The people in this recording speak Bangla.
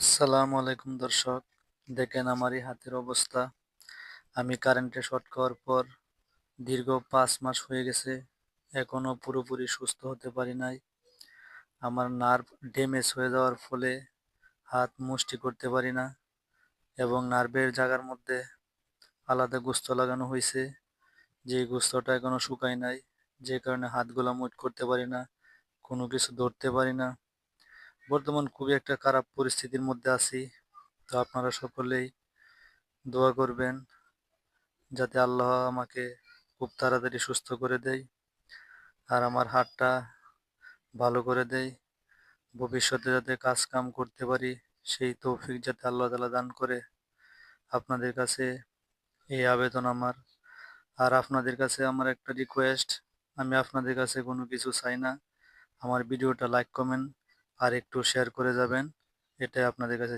আসসালামু আলাইকুম দর্শক, দেখেন আমার এই হাতের অবস্থা। আমি কারেন্টে শর্ট খাওয়ার পর দীর্ঘ 5 মাস হয়ে গেছে, এখনো পুরোপুরি সুস্থ হতে পারি নাই। আমার নার্ভ ড্যামেজ হয়ে যাওয়ার ফলে হাত মুষ্টি করতে পারি না, এবং নার্ভের জায়গার মধ্যে আলাদা গোস্ত লাগানো হয়েছে, যে গোস্তটা এখনো শুকায় নাই, যে কারণে হাতগুলা মুট করতে পারি না, কোনো কিছু ধরতে পারি না। বর্তমান খুবই একটা খারাপ পরিস্থিতির মধ্যে আছি। তো আপনারা সকলেই দোয়া করবেন যাতে আল্লাহ আমাকে খুব তাড়াতাড়ি সুস্থ করে দেয় আর আমার হাতটা ভালো করে দেয়, ভবিষ্যতে যাতে কাজ কাম করতে পারি সেই তৌফিক যাতে আল্লাহ তাআলা দান করে। আপনাদের কাছে এই আবেদন আমার। আর আপনাদের কাছে আমার একটা রিকোয়েস্ট, আমি আপনাদের কাছে কোনো কিছু চাই না। আমার ভিডিওটা লাইক কমেন্ট আর একটু শেয়ার করে যাবেন, এটাই আপনাদের কাছে।